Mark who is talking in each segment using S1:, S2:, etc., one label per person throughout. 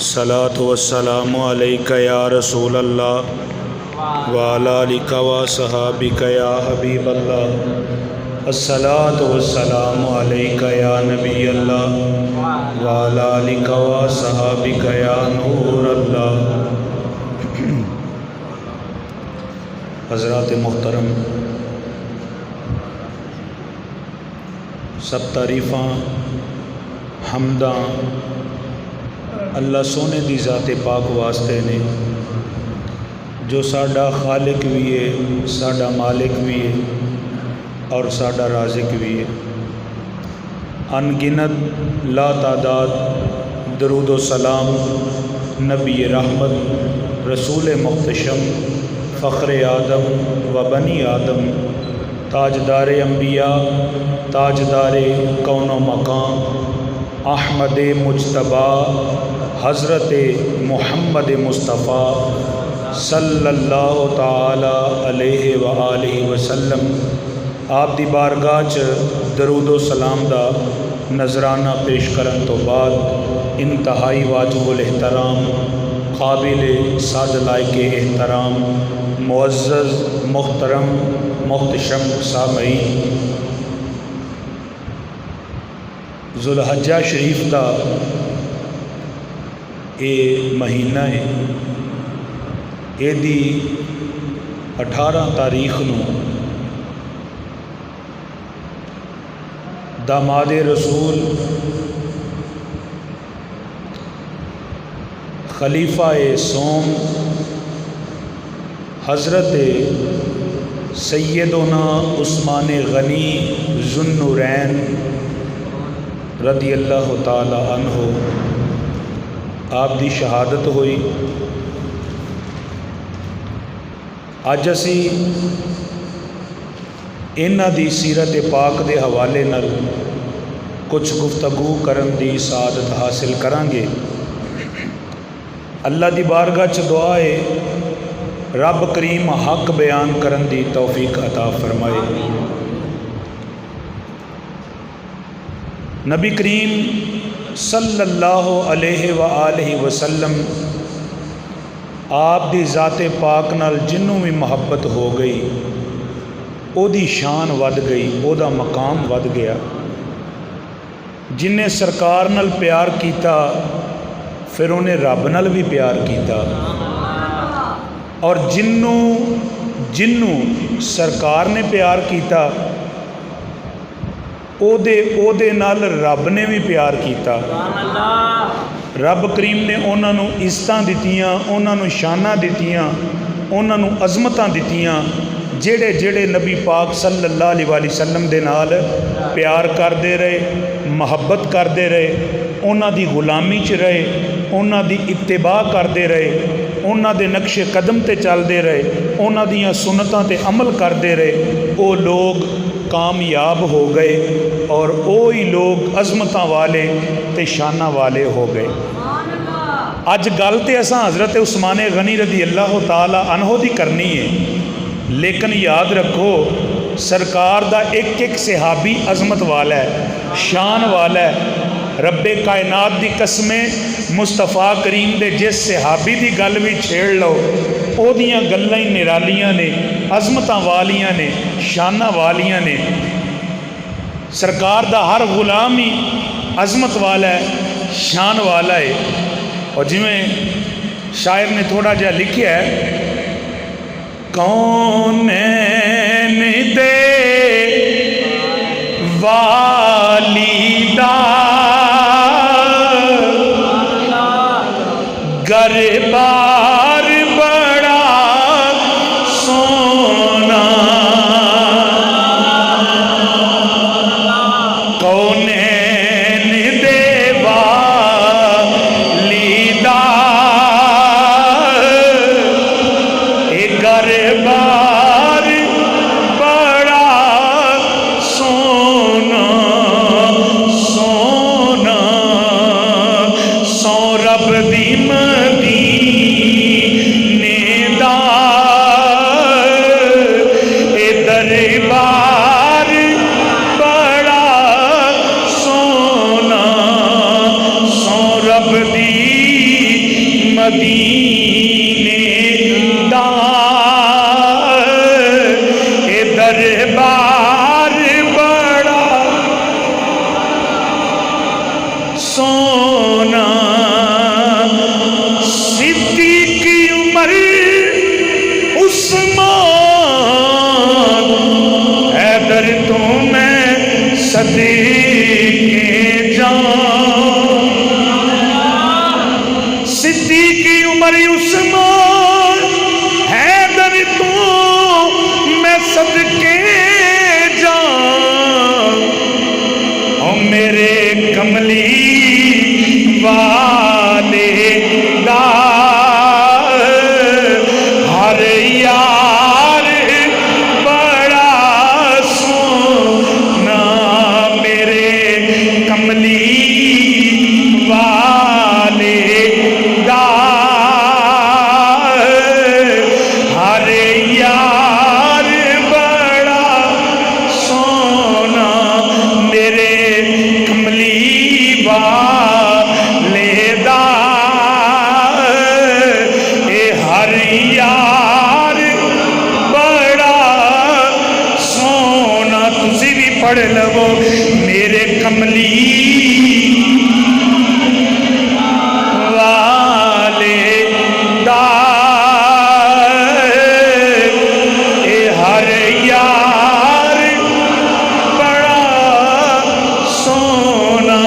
S1: सलातु वस्सलामु अलैका या रसूल अल्लाह व अला आलिका व सहाबिका या हबीब अल्लाह। अस्सलातु वस्सलामु अलैका या नबी अल्लाह व अला आलिका व सहाबिका या नूर अल्लाह। हज़रात मोहतरम, सब तारीफ़ां हमदा अल्लाह सोने दी ज़ाते पाक वास्ते ने, जो साडा खालिक भी है, साडा मालिक भी है और साडा राज़िक भी है। अनगिनत ला तादाद दरूद व सलाम नबी रहमत रसूल मुख्तशम फ़ख्र आदम व बनी आदम ताजदार अम्बिया ताजदार कौनो मकाम अहमद मुज्तबा हज़रत मुहम्मद मुस्तफ़ा सल्लल्लाहु ताला अलैहि व आलिहि वसल्लम आप दी बारगाह च दरूद व सलाम दा नजराना पेश करन तो बाद इंतहाई वाजिबुल एहतराम काबिल साद लायक एहतराम मुअज़्ज़ज़ मोहतरम मोहतशम सामईन, जुल्हज्जा शरीफ का ये महीना है। यदी 18 तारीख नू दामाद रसूल खलीफा सोम हज़रत सैयदना उस्मान गनी ज़ुन्नुरैन रदी अल्लाह ताला अन्हो आप दी शहादत हुई। अज असी इन्हां दी सीरत पाक दे हवाले नाल कुछ गुफ्तगू करन दी सादत हासिल करांगे। अल्लाह दी बारगाह च दुआ है रब करीम हक बयान करन दी तौफीक अता फरमाए। नबी करीम सल्लल्लाहु अलैहि व आलिहि वसल्लम आप दी ज़ाते पाक नाल जिन्नों भी मुहब्बत हो गई ओदी शान वध गई, ओदा मकाम वध गया। जिन्हें सरकार नाल प्यार किया फिर उन्हें रब नाल भी प्यार किया, और जिन्नों सरकार ने प्यार किया ओदे नाल रब ने भी प्यार किया। रब करीम ने उन्होंने इज्जतां दित्तियां, उन्होंने शानां दित्तियां, उन्होंने अज़मतां दित्तियां। जेड़े जेड़े नबी पाक सल्लल्लाहु अलैहि वसल्लम दे नाल प्यार करते रहे, मुहब्बत करते रहे, उन्हां दी गुलामी च रहे, उन्हां दी इत्तिबा करते रहे, उन्हां दे नक्शे कदम ते चलते रहे, उन्हां दियां सुन्नतां ते अमल करते रहे, वो लोग कामयाब हो गए और वो ही लोग अज़मतां वाले ते शाना वाले हो गए। अज गल तो असां हज़रत उस्मान गनी रदी अल्लाह ताला अन्हो दी करनी है, लेकिन याद रखो सरकार दा एक एक सहाबी अज़मत वाला है, शान वाला है। रब्बे कायनात दी कसमें मुस्तफ़ा करीम दे जिस सहाबी दी गल भी छेड़ लो ओदियां गल्लां ही निरालियां ने, अज़मतां वालियां ने, शाना वालियां ने। सरकार दा हर गुलाम ही अज़मत वाला है, शान वाला है। और जिमें शायर ने थोड़ा जिहा लिखिया है, कौनैन दे वालिदा गरबार बड़ा सोना, कौनैन दे वालिदा ए गरबार बड़ा सोना, सोना सौ रब दी मदीने दा ए दरबार बड़ा सोना, सौ रब दी मदीने दा ए दरबार बड़ा सोना सिद्दीक उमर उस्मान हैदर तो मैं सदीके जान सिद्दीक उमर उस्मान हैदर तो मैं सदके जान ओ मेरे कमली वाले दा हर यार बड़ा सोना मेरे कमली वाले दा हर यार बड़ा सोना मेरे कमली वाले दा ए हर यार बड़ा सोना तुसी भी पढ़ लवो मेरे कमली वाले दा ए हर यार बड़ा सोना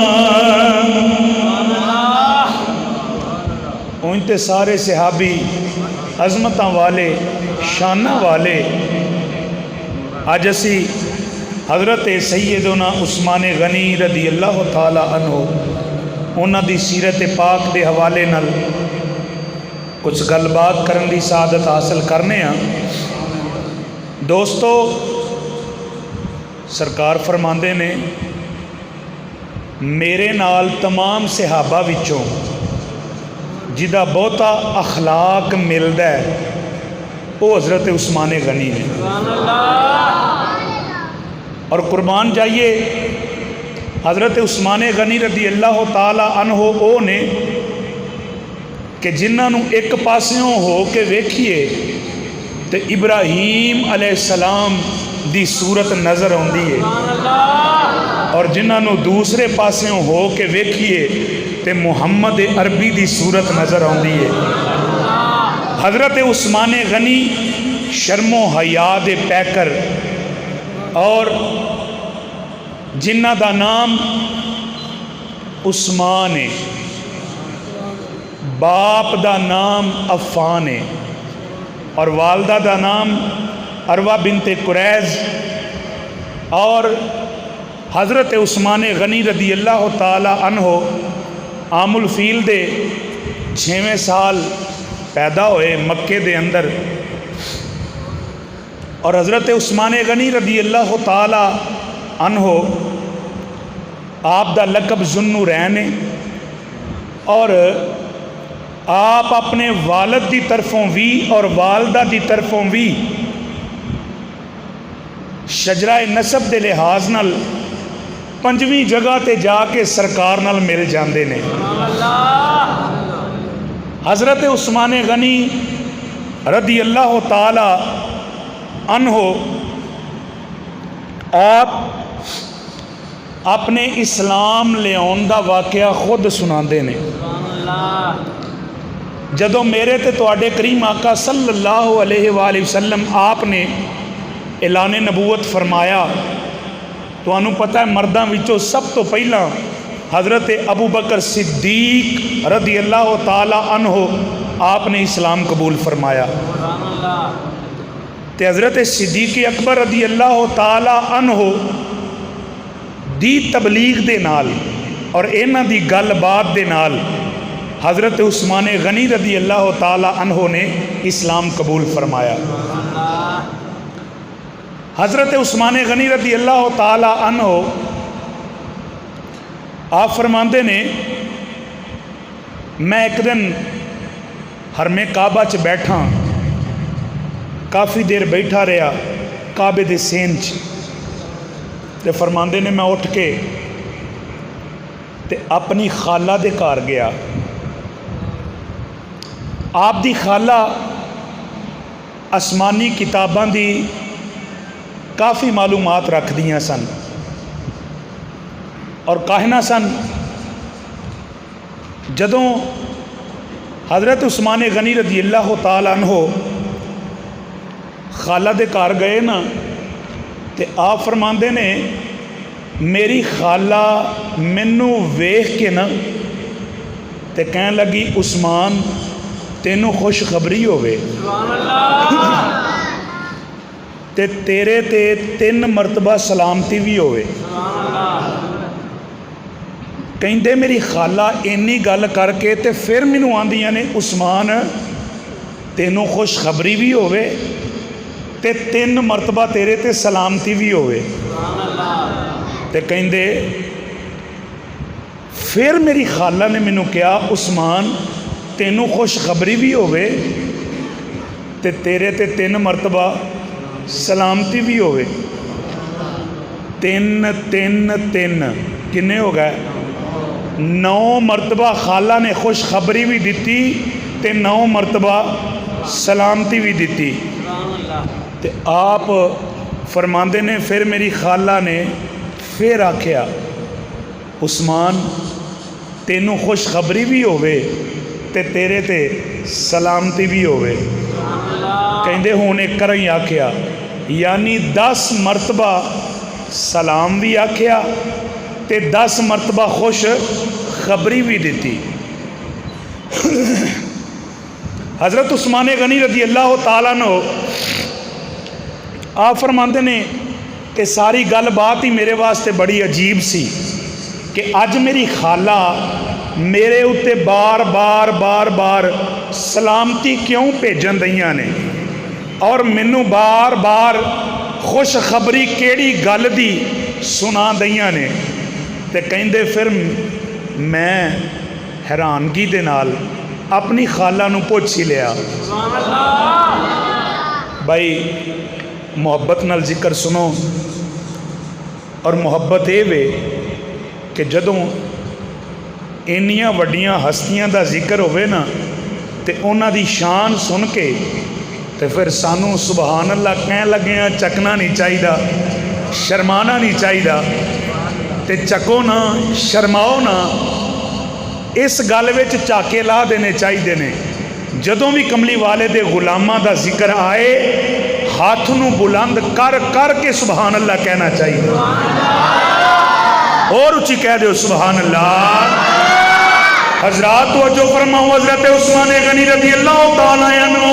S1: उन ते सारे सहाबी अजमतां वाले शाना वाले अज असी हज़रत सैयदना उस्मान गनी रदी अल्लाह ताला अन्हो उन्हां दी सीरत पाक के हवाले नाल कुछ गलबात करन दी सादत हासिल करने दोस्तों सरकार फरमांदे ने मेरे नाल तमाम सहाबा विचों जिदा बहुता अखलाक मिलता है वो हज़रत उस्मान गनी ने और कुर्बान जाइए हज़रत उस्मान गनी रदी अल्लाह ताला अन्हो ओ ने कि जिन्होंने एक पास्यों हो के वेखिए तो इब्राहीम अलैहिस्सलाम दी सूरत नज़र आती है और जिन्होंने दूसरे पास्यों हो के वेखिए तो मुहम्मद अरबी दी सूरत नज़र आती है। हज़रत उस्मान गनी शर्मो हया दे पैकर और जिन्ना दा नाम उस्मान है बाप दा नाम अफ़ान है और वालदा दा नाम अरवा बिनते कुरैज़ और हज़रत उस्मान गनी रदी अल्लाह ताला अन्हो आमुल फील दे 6वें साल पैदा होए मक्के दे अंदर और हज़रत उस्मान गनी रदी अल्लाह ताला अन्हो आप दा लकब ज़ुन्नुरैन है और आप अपने वालद की तरफों भी और वालदा की तरफों भी शजरा नसब के लिहाज नाल 5वीं जगह ते जाके सरकार नाल मिल जाते हैं। हज़रत उस्मान गनी रदी अल्लाह ताला अन्हो आप अपने इस्लाम लियाउन दा वाक़या खुद सुनाते हैं। जदों मेरे ते तुहाडे करीम आका सल्लल्लाहु अलैहि वसल्लम आपने ऐलान नबूवत फरमाया तुहानू पता है मर्दां विचों सब तो पहला हज़रत अबू बकर सिद्दीक रदी अल्लाह ताला अन्हो आपने इस्लाम कबूल फरमाया ते हज़रत सिद्दीक अकबर रदी अल्लाह ताला अन्हो दी तबलीग दे नाल और इन्हां दी गलबात दे नाल हज़रत उस्मान गनी रदी अल्लाह ताला अन्हो ने इस्लाम कबूल फरमाया। हज़रत उस्मान गनी रदी अल्लाह ताला अन्हो आप फरमाते ने मैं एक दिन हरमे काबा च बैठा काफ़ी देर बैठा रहा काबे दे सेन च ते फरमाते ने मैं उठ के ते अपनी खाला दे घर गया आप दी खाला आसमानी किताबां दी काफ़ी मालूमात रखदियां सन और कहना सन जदों हज़रत उस्मान गनी रज़ी अल्लाह तआला अन्हो खाला दे घर गए ना, तो आप फरमाते ने मेरी खाला मैनू वेख के ना ते कहन लगी उस्मान तेनू खुशखबरी होवे ते तेरे ते 3 मरतबा सलामती भी होवे। कहते मेरी खाला इन्नी गल करके ते फिर मैनू आंदियां ने उस्मान तेनू खुशखबरी भी होवे ते 3 मरतबा तेरे ते सलामती भी होवे। ते कहते फिर मेरी खाला ने मैनू कहा उस्मान तेनू खुशखबरी भी होवे ते तेरे ते 3 मरतबा सलामती भी होवे। 3 3 3 किन्ने हो गए? 9 मरतबा खाला ने खुशखबरी भी दी ते 9 मरतबा सलामती भी दी। ते आप फरमाते ने फिर मेरी खाला ने फिर आख्या उस्मान तेनू खुशखबरी भी होवे ते तेरे ते सलामती भी होवे। कहते हुण एक कर ही आख्या यानी 10 मरतबा सलाम भी आख्या ते 10 मरतबा खुश खबरी भी दी। हज़रत उस्मान गनी रज़ी अल्लाह तआला अन्हु आप फरमाते ने कि सारी गल बात ही मेरे वास्ते बड़ी अजीब सी कि अज मेरी खाला मेरे उत्ते बार बार बार बार सलामती क्यों भेजन दईयां ने और मैनू बार बार खुशखबरी केड़ी गल दी सुना दईयां ने। ते कहंदे फिर मैं हैरानगी दे नाल अपनी खाला नू पुछ ही लिया। भाई मुहब्बत नाल जिक्र सुनो और मुहब्बत ये वे कि जदों इन्नियां वड्डियां हस्तियां दा जिक्र होवे ना ते उन्हां दी शान सुन के ते फिर सानू सुबहान अल्लाह कहन लगे चकना नहीं चाहिदा, शर्माना नहीं चाहिदा। ते चको ना, शर्माओ ना, इस गल विच झाके ला देने चाहिए ने। जदों भी कमली वाले दे गुलामां दा जिक्र आए हाथ नू बुलंद कर कर के सुबहान अल्लाह कहना चाहिए। और उची कह दो सुबहान अल्लाह। हजरात तवज्जो फरमाओ, हजरत उस्मान गनी रज़ी अल्लाह तआला अन्हु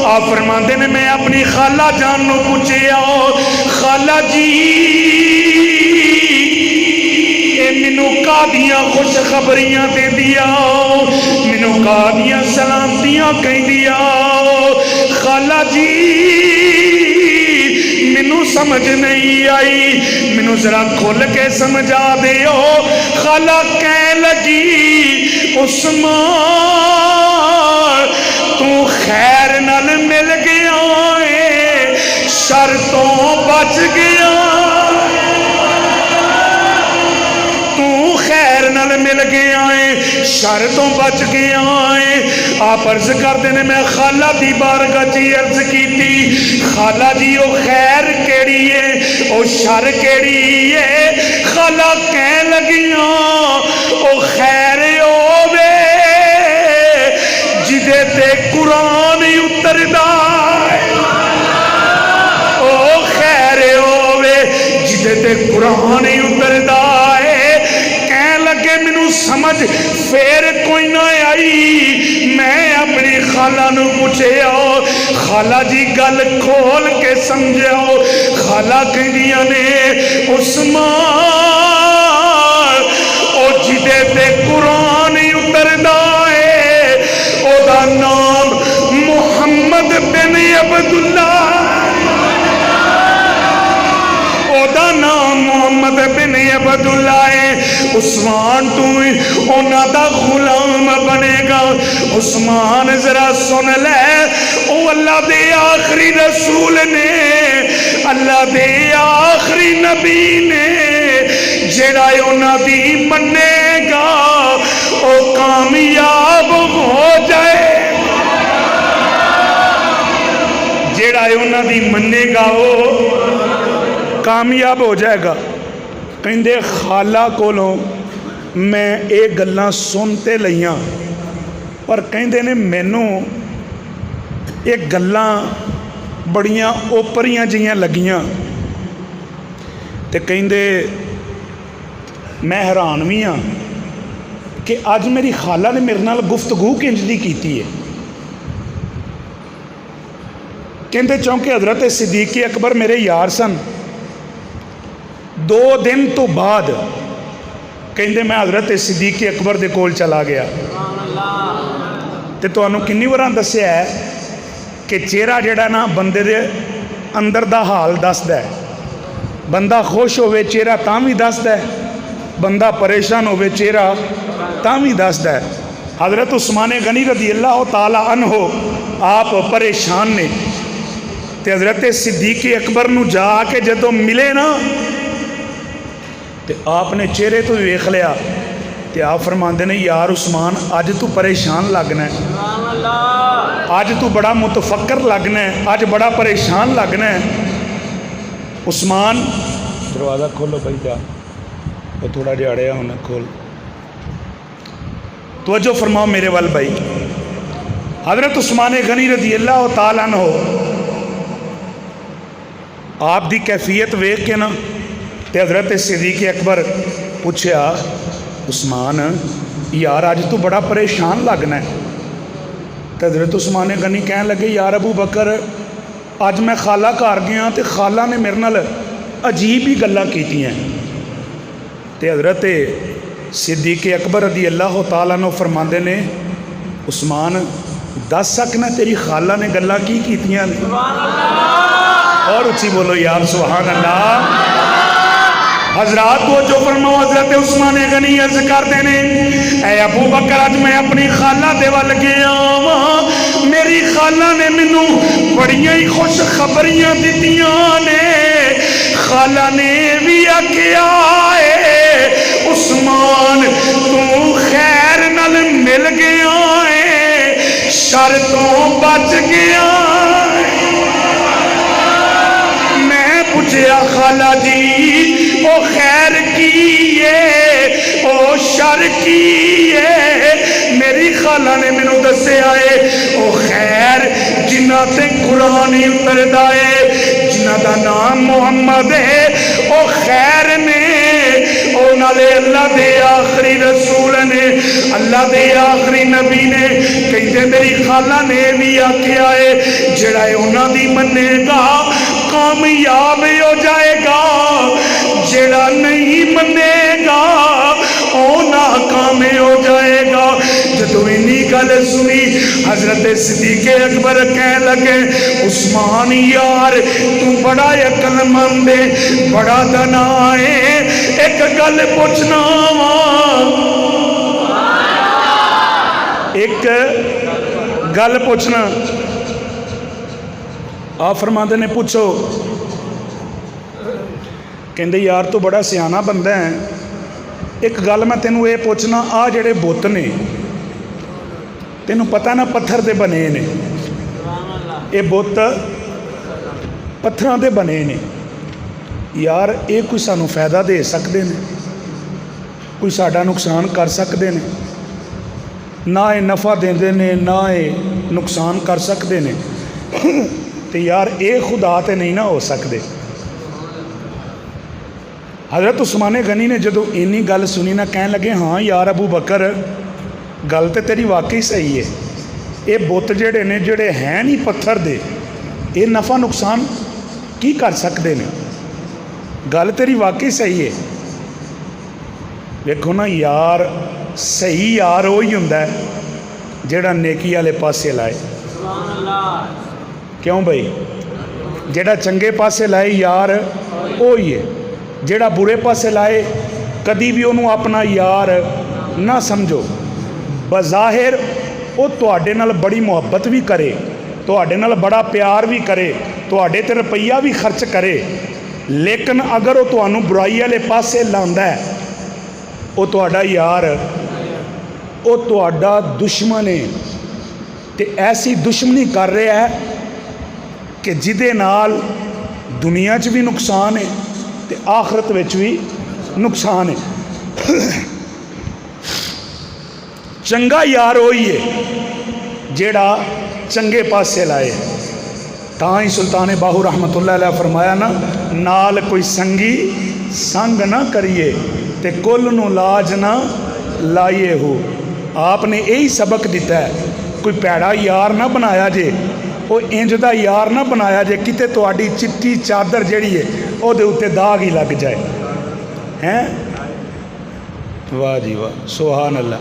S1: आप फरमाते ने मैं अपनी खाला जान नू पूछया खाला जी मैनू कादियां खुशखबरियां देंदिया, मैनू कादियां सलामतियां कहदिया। खाला जी मैनू समझ नहीं आई, मैनू जरा खुल के समझा दियो। खाला कह लगी उस्मान तू खैर नाल मिल गया है, शर तो बच गया। नाल मिल गया है, शर तो बच गया है। आप अर्ज करते ने मैं खाला दी बारगाह च अर्ज की खाला जी ओ खैर केड़ी है, ओ शर केड़ी है। खाला कह लगिया ओ खैर होवे जिदे ते कुरान उतरदा, ओ खैर होवे जिदे ते कुरान उतरदा है। लगे मैनू समझ फिर कोई ना आई। मैं अपनी खाला नू पूछया खाला जी गल खोल के समझाओ। खाला कहदियां ने उस्मान ओ जिदे ते कुरान उतरदा है ओदा नाम मुहम्मद बिन अब्दुल्ला, ओदा नाम मुहम्मद बिन अब्दुल्ला है। उस्मान तू उन्हां दा गुलाम बनेगा। उस्मान जरा सुन ले ओ अल्लाह दे आखिरी रसूल ने, अल्लाह दे आखिरी नबी ने जेड़ा उन्हां दी मन्नेगा ओ कामयाब हो जाए। उन्हां दी मन्नेगा वो कामयाब हो जाएगा। कहंदे खाला कोलों मैं ये गल्लां सुन ते लईआं, पर कहंदे ने मैनू ये गल्लां बड़ियां ओपरियां जिहियां लगियां। ते कहंदे मैं हैरान भी हाँ कि अज मेरी खाला ने मेरे नाल गुफ्तगू किंज दी कीती है। कहंदे चूंकि हज़रत सिद्दीक़ अकबर मेरे यार सन, 2 दिन तो बाद कहंदे मैं हज़रत सिद्दीक़ अकबर दे कोल चला गया। तो तुहानूं किन्नी बार दस्सिया है कि चेहरा जिहड़ा ना बंदे दे अंदर दा हाल दसदा है। बंदा खुश होवे चेहरा तां भी दसदा है, बंदा परेशान होवे चेहरा तां भी दसदा है। हज़रत उस्मान गनी रज़ी अल्लाह तआला अन्हो आप परेशान ने, तो हज़रत सिद्दीक़ अकबर नूं जाके जदों मिले ना तो आपने चेहरे तो वेख लिया, तो आप फरमाते ने यार उस्मान अज तू परेशान लगना है, अज तू बड़ा मुतफक्कर लगना है, अज बड़ा परेशान लगना है। उस्मान दरवाज़ा खोलो भाई जा, वो थोड़ा जिहा अड़िया होना, खोल। तवज्जो फरमाओ मेरे वाल भाई। हज़रत उस्मान गनी रज़ी अल्लाह तआला अन्हो आप दी कैफियत वेख के ना तो हज़रत सिद्दीक़ अकबर पूछया उस्मान यार अज तू बड़ा परेशान लगना है। तो हज़रत उस्मान गनी कह लगे यार अबू बकर अज मैं खाला घर गया तो खाला ने मेरे नाल अजीब ही गल्लां कीतियां। तो हज़रत सिद्दीक़ अकबर रज़ी अल्लाह तआला अन्हु फरमाते ने उस्मान दस सकना तेरी खाला ने गल्लां की कीतियां ने? और उच्ची बोलो यार सुभान अल्लाह। हजरात वो जो फरमाओ हज़रत उस्मान गनी अर्ज करते ने ऐ अबू बकर अज मैं अपनी खाला दे वल गया वां, मेरी खाला ने मैनू बड़ियां ही खुश खबरियां दित्तियां ने। खाला ने भी आख्या है उस्मान तू खैर नाल मिल गया है, शर तो बच गया। मैं पूछया खाला जी ओ खैर की है ओ शर की है? मेरी खाला ने मैनू दस्सिया है ओ खैर जिन्हां ते कुरान ही उतरदा है, जिन्हां दा नाम मुहम्मद है ओ खैर ने, ओ नाले अल्लाह दे आखिरी रसूल ने, अल्लाह दे आखिरी नबी ने। कहते मेरी खाला ने भी आख्या है जिहड़ा उन्हां दी मन्नेगा कामयाब हो जाएगा, जिहड़ा नहीं मन्नेगा ओ नाकाम हो जाएगा। जदों इन्नी गल सुनी हज़रत सिद्दीक़ अकबर कह लगे उस्मान यार तू बड़ा अक्लमंद है, बड़ा दना है, एक गल पूछना वा, एक गल पूछना। आप फरमाते ने पूछो। कहते यार तू बड़ा सियाना बंदा है, एक गल मैं तेनू ये पूछना आ जेड़े बुत ने तेनू पता ना पत्थर दे बने ने, ये बुत पत्थरां दे बने ने यार, ये कोई सानू फायदा दे सकते हैं, कोई साडा नुकसान कर सकते हैं? ना ये नफ़ा देंदे ने ना ये नुकसान कर सकते हैं। तो यार ये खुदा तो नहीं ना हो सकते। हज़रत उस्मान गनी ने जदों इन्नी गल सुनी ना कह लगे हाँ यार अबू बकर गल तो तेरी वाकई सही है, ये बुत जेड़े ने जेड़े हैं नहीं पत्थर दे, ये नफ़ा नुकसान की कर सकते हैं? गल तेरी वाकई सही है। देखो ना यार सही यार वही हुंदा है जेड़ा नेकी वाले पासे लाए। क्यों भाई? जेड़ा चंगे पासे लाए यार वही है, जेड़ा बुरे पासे लाए कदी भी उन्होंने अपना यार ना समझो। बज़ाहिर वो तुहाडे नाल बड़ी मुहब्बत भी करे, तुहाडे नाल बड़ा प्यार भी करे, तुहाडे ते रुपया भी खर्च करे, लेकिन अगर वो तुहानू बुराई वाले पासे लांदा है वो तुहाडा यार, वो तुहाडा दुश्मन है। तो ऐसी दुश्मनी कर रहा है कि जिदे नाल दुनिया च भी नुकसान है तो आखरत विच भी नुकसान है। चंगा यार वही है जेड़ा चंगे पासे लाए। तां ही सुल्तान बाहू रहमतुल्लाह अलैह फरमाया ना, नाल कोई संगी संग ना करिए ते कुल नूं लाज ना लाइए हो। आपने यही सबक दिता है, कोई भैड़ा यार ना बनाया जे, वो इंज दा यार ना बनाया जे किते तुहाडी चिट्टी चादर जिहड़ी है उहदे उत्ते दाग ही लग जाए। हैं वाह जी वाह, सुभान अल्लाह।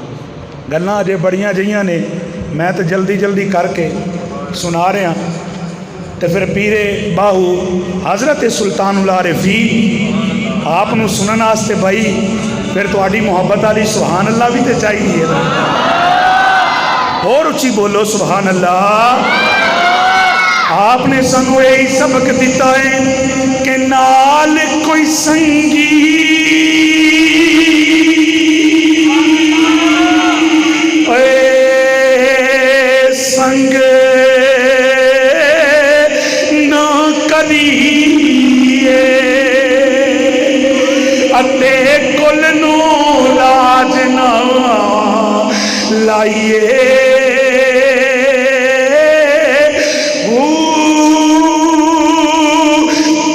S1: गल्लां अजे बड़ियां जिहियां ने, मैं तो जल्दी जल्दी करके सुना रहा। तो फिर पीरे बाहू हज़रत सुल्तानुल आरिफीन आपनूं सुनन वास्ते भाई फिर तुहाडी मुहब्बत वाली सुभान अल्लाह भी तो चाहिए ना। और उच्ची बोलो सुभान अल्लाह। आपने सानू यही सबक दिता है कि नाल कोई संगी संग ना करिए अते कुल नू लाज ना लाइए।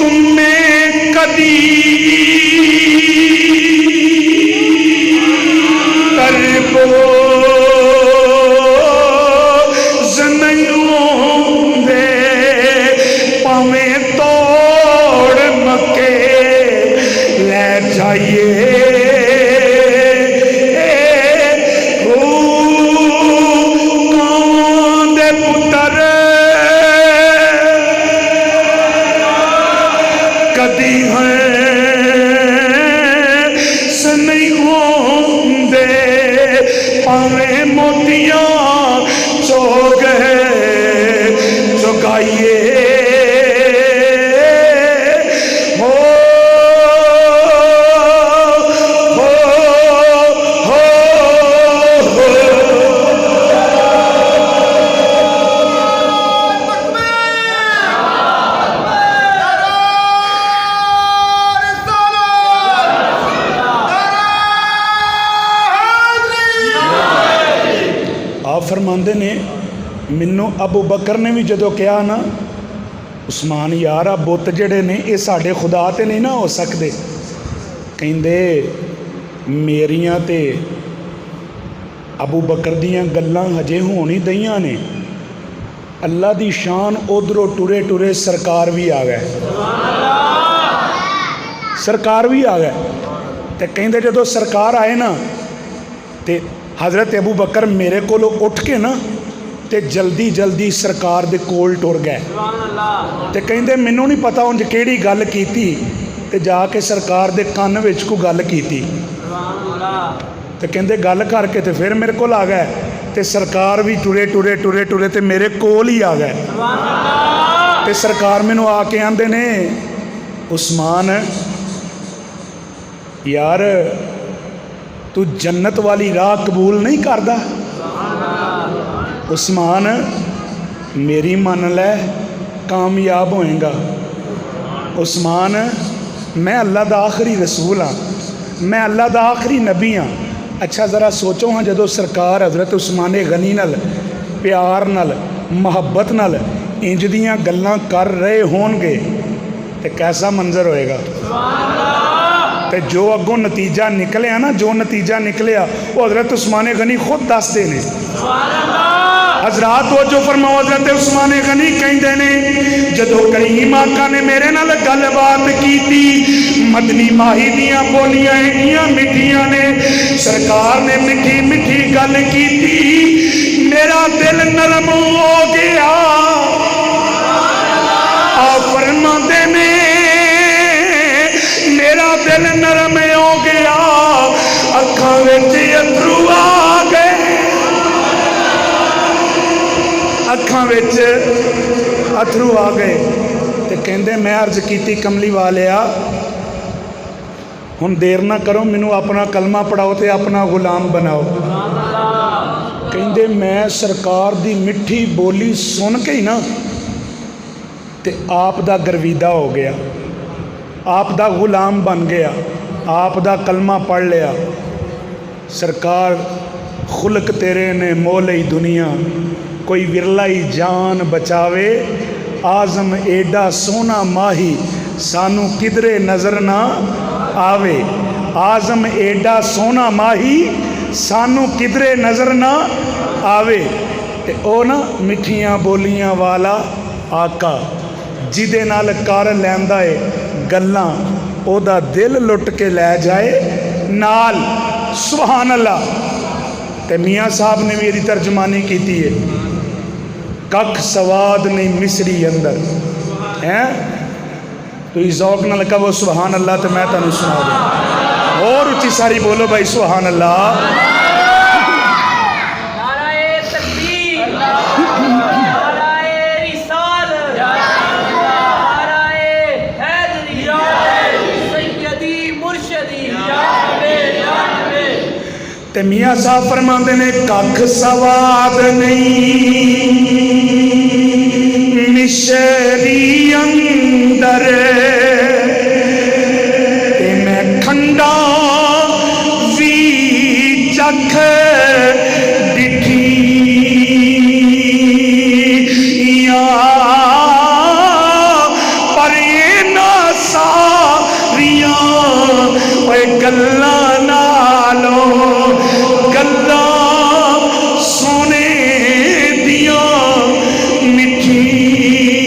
S1: तुम्हें कदी करबो फरमाते ने, मैनू अबू बकर ने भी जो कहा ना, उस्मान यार आ बुत जड़े ने ये साढ़े खुदा ते नहीं ना हो सकते। कहते मेरियां ते अबू बकर दियां गल्लां हजे होण ही दईयां ने। अल्लाह दी शान उधरों टुरे टुरे सरकार भी आ गए, सरकार भी आ गए। तो कहते जो सरकार आए ना तो हज़रत अबू बकर मेरे को उठ के ना तो जल्दी जल्दी सरकार दे कोल टुर गए। तो कहते मैनू नहीं पता उन्हें केड़ी गल की, तो जाके सरकार दे कान विच को गल की। तो कहते गल करके तो फिर मेरे को आ गए, तो सरकार भी टुरे टुरे टुरे टुरे तो मेरे कोल ही आ गए। तो सरकार मैनू आके आंदे ने, उस्मान यार तू जन्नत वाली राह कबूल नहीं करदा? उस्मान मेरी मन लै कामयाब होएगा। उस्मान मैं अल्लाह दा आखिरी रसूल हाँ, मैं अल्लाह दा आखिरी नबी हाँ। अच्छा ज़रा सोचो हाँ, जो सरकार हज़रत उस्मान गनी नाल प्यार नाल मुहब्बत नाल इंज दियां गल्लां कर रहे होणगे तो कैसा मंजर होएगा। तो जो अगों नतीजा निकलिया ना, जो नतीजा निकलिया वो हज़रत उस्मान गनी खुद दसते ने। हजरात वो जो फरमाओ, हज़रत उस्मान गनी कहते ने जदों करीम आका ने मेरे नाल गलबात की, मदनी माही दियां बोलियां इन्नियां मिठियां ने, सरकार ने मिठी मिठी गल की, मेरा दिल नरम हो गया। आप फरमाते ने मेरा दिल नरम हो गया, अखां विच अथरू आ गए, अखां विच अथरू आ गए। तो कहते मैं अर्ज की कमली वालिया हुण देर ना करो, मैनू अपना कलमा पढ़ाओ तो अपना गुलाम बनाओ। कहते मैं सरकार दी मिठी बोली सुन के ही ना तो आप दा गर्वीदा हो गया, आप दा गुलाम बन गया, आप दा कलमा पढ़ लिया। सरकार खुलक तेरे ने मोलई दुनिया, कोई विरला ही जान बचावे। आज़म एडा सोना माही, सानू किधरे नज़र ना आवे। आज़म एडा सोना माही, सानू किधरे नज़र ना आवे। ते ओ ना मिठियां बोलियां वाला आका, जिदे नाल कर लैंदा है गल्लां, ओदा दिल लुट के लै जाए नाल। सुभान अल्लाह। ते मियाँ साहब ने भी यदि तर्जमानी की है, कख सवाद नहीं मिसरी अंदर हैं। तो ज़ौक नाल कहो सुभान अल्लाह, तो मैं तुहानू सुना दूँ। और उच्ची सारी बोलो भाई सुभान अल्लाह। ते मियाँ साहब फरमाते ने कख सवाद नहीं मिसरी अंदर, ते मैं खंडा भी चख दिखी पर ना सारिया गल्ला नालो गल्ला सोने दिया मिठिया।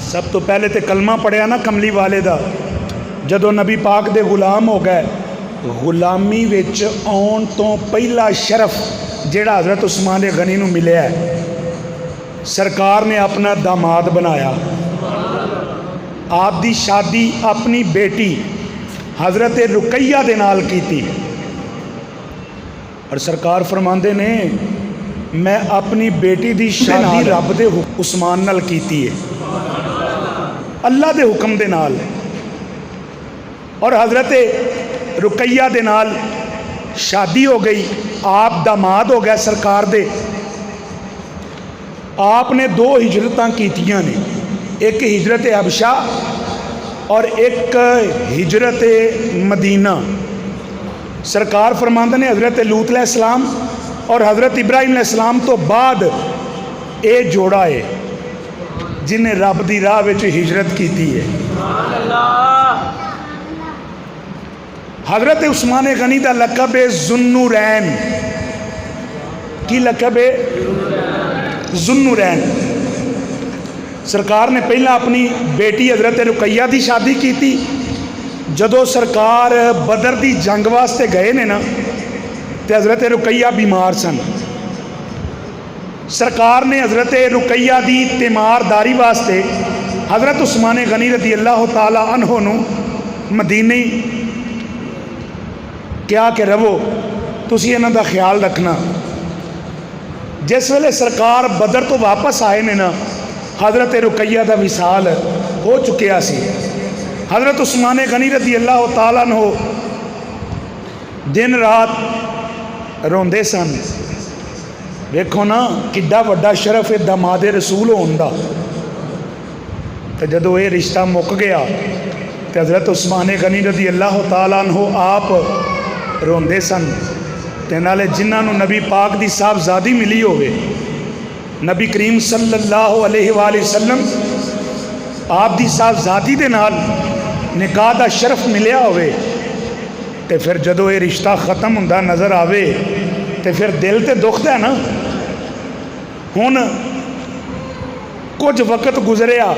S1: सब तो पहले तो कलमा पढ़िया ना कमली वाले दा, जदों नबी पाक दे गुलाम हो गए, गुलामी विच आउण तो पहला शरफ जिहड़ा हज़रत उस्मान गनी नूं मिलिया है, सरकार ने अपना दामाद बनाया। आप दी शादी अपनी बेटी हज़रत रुकैया दे नाल कीती। और सरकार फरमांदे ने मैं अपनी बेटी दी शादी रब दे उस्मान नाल कीती है, अल्लाह दे हुक्म दे नाल। और हज़रत रुकैया दे नाल शादी हो गई, आप दामाद हो गया सरकार दे। आपने दो हिजरतां कीतियां ने, एक हिजरत हबशा और एक हिजरत मदीना। सरकार फरमांदे ने हज़रत लूत अलैहिस्सलाम और हज़रत इब्राहिम अलैहिस्सलाम तो बाद ये जोड़ा है जिन्हें रब दी राह विच हिजरत की है। हज़रत उस्मान गनी का लकब है जुन्नुरैन। की लकब है? जुन्नुरैन। सरकार ने पहला अपनी बेटी हज़रत रुकैया की शादी की थी। जदों सरकार बदर की जंग वास्ते गए ने ना, तो हज़रत रुकैया बीमार सन। सरकार ने हज़रत रुकैया की तीमारदारी वास्ते हज़रत उस्मान गनी रज़ी अल्लाह तआला अन्हु नूं मदीने क्या कि रवो, तुसी इन्हां दा ख्याल रखना। जिस वेले सरकार बदर तो वापस आए ने ना, हज़रत रुकैया का विसाल हो चुकिया सी। हज़रत उस्मान गनी रज़ी अल्लाह तआला अन्हु दिन रात रोंदे सन। देखो ना किड्डा वड्डा शरफ है दमादे रसूल होने का। तो जदों ये रिश्ता मुक गया तो हज़रत उस्मान गनी रज़ी अल्लाह तआला अन्हु आप रोंदे सन। ते नाले जिन्होंने नबी पाक की साहबजादी मिली होवे, नबी करीम सल्लल्लाहु अलैहि वसल्लम आप दी साहबजादी दे नाल निकाह दा शरफ मिलिया होवे, ते फिर जदों ये रिश्ता ख़त्म हुंदा नज़र आवे तो फिर दिल तो दुखदा है ना। हुण कुछ वक्त गुजरिया,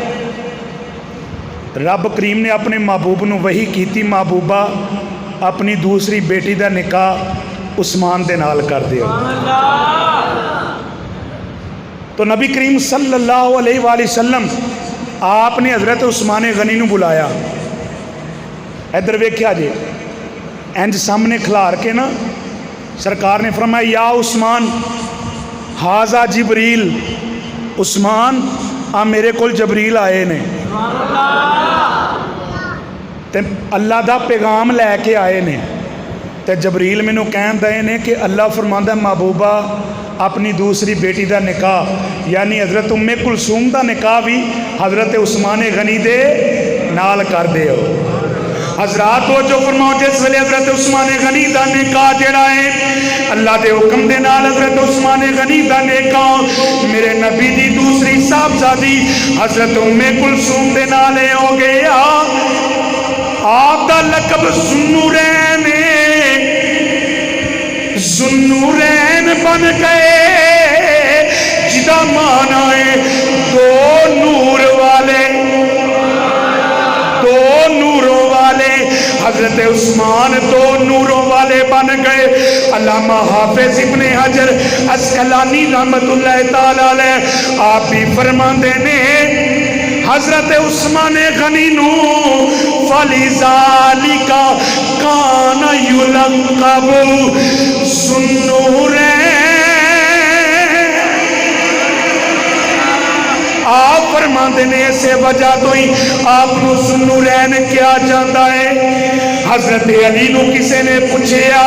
S1: रब करीम ने अपने महबूब नूं वही कीती, महबूबा अपनी दूसरी बेटी का निकाह उस्मान दे नाल कर दियो। तो नबी करीम सल्लल्लाहु अलैहि वसल्लम आपने हज़रत उस्मान गनी नूं बुलाया। इधर वेख्या जे इंज सामने खिलार के ना, सरकार ने फरमाया या उस्मान हाजा जिबरील, उस्मान आ मेरे को जबरील आए ने ते अल्लाह दा पैगाम लैके आए ने। तो जबरील मैनू कहन दए ने कि अल्लाह फरमांदा महबूबा अपनी दूसरी बेटी का निकाह यानी हज़रत उम्मे कुलसूम का निकाह भी हज़रत उस्मान गनी दे नाल कर दिओ। हजरात वो जो फरमाओ जिस वेले हज़रत उस्मान गनी का निकाह जड़ा है अल्लाह के हुक्म के नाल हज़रत उस्मान गनी का निकाह मेरे नबी की दूसरी साहबजादी हज़रत उम्मे कुलसूम के नाल हो गया। आपका लकब ज़ुन्नुरैन ज़ुन्नुरैन बन गए जिदा माना है दो नूर वाले, दो नूरों वाले। हजरत उस्मान दो नूरों वाले बन गए। अल्लामा हाफिज इब्ने हजर अस्कलानी रहमतुल्लाह तआला अलैह आप भी फरमाते ने हजरत उस्मान गनी नू फलिज़ालिका काना युलक़बु ज़ुन्नुरैन। आप फरमाते ने इसे वजह तो ही आपको ज़ुन्नुरैन क्या जाता है। हजरत अली नू किसी ने पूछा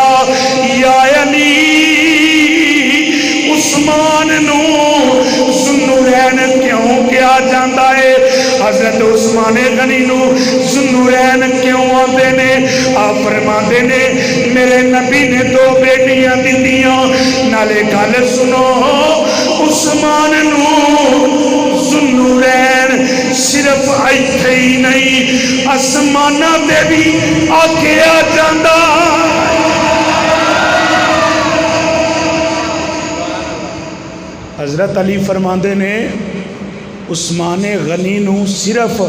S1: या अली उस्मान नू ज़ुन्नुरैन क्यों क्या जाता है। हजरत उस्मान गनी नू ज़ुन्नुरैन क्यों आते ने। आप फरमाते ने मेरे नबी ने दो बेटियां दित्तियां नाले गल सुनो उस्मान नू ज़ुन्नुरैन सिर्फ इत्थे ही नहीं आसमाना ते भी आखिया जांदा। हजरत अली फरमाते ने उस्मान गनी नू सिर्फ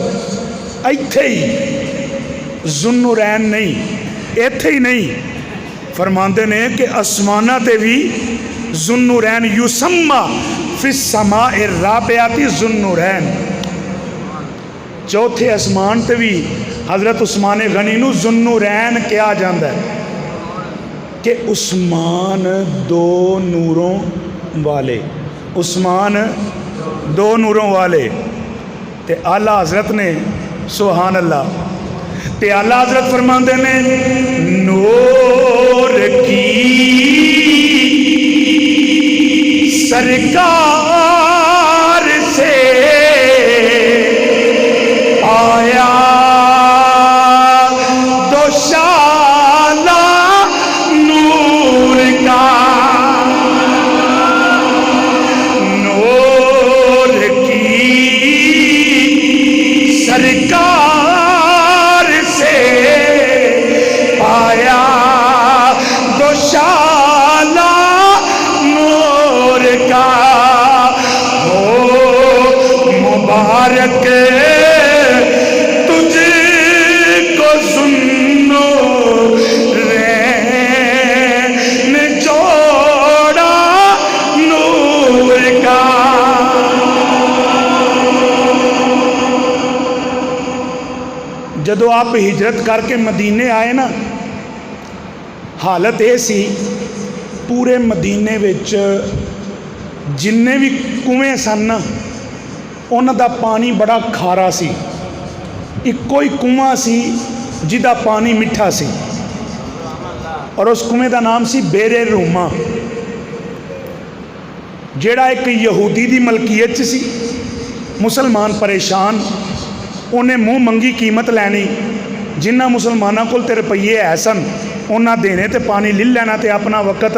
S1: इत्थे ही ज़ुन्नुरैन नहीं इत्थे ही नहीं फरमाते ने कि आसमाना ते भी ज़ुन्नुरैन युसम्मा फिस समा राबियाती ज़ुन्नुरैन। चौथे आसमान ते भी हजरत उस्मान गनी नू ज़ुन्नुरैन कहा जाता है कि उस्मान दो नूरों वाले, उस्मान दो नूरों वाले। ते आला हजरत ने सुभान अल्लाह ते आला हजरत फरमाते ने नूर की सरकार से आया दो शाला नूर का। नूर की सरकार से आया दो शाला नूर का। हो मुबारक तुझको ज़ुन्नुरैन जोड़ा नूर का। जदों आप हिजरत करके मदीने आए ना हालत ये सी पूरे मदीने विच जिन्ने भी कुएं सन उन्हां दा पानी बड़ा खारा सी। इक्को ही कुआं सी जिहदा पानी मिठा सी और उस कुएं का नाम सी बेरे रूमा जिहड़ा एक यहूदी की मलकीयत च सी। मुसलमान परेशान उन्हें मुँह मंगी कीमत लैनी। जिन्ना मुसलमानों को तो रुपये है सन उन्हें देने तो पानी ले लेना तो अपना वक्त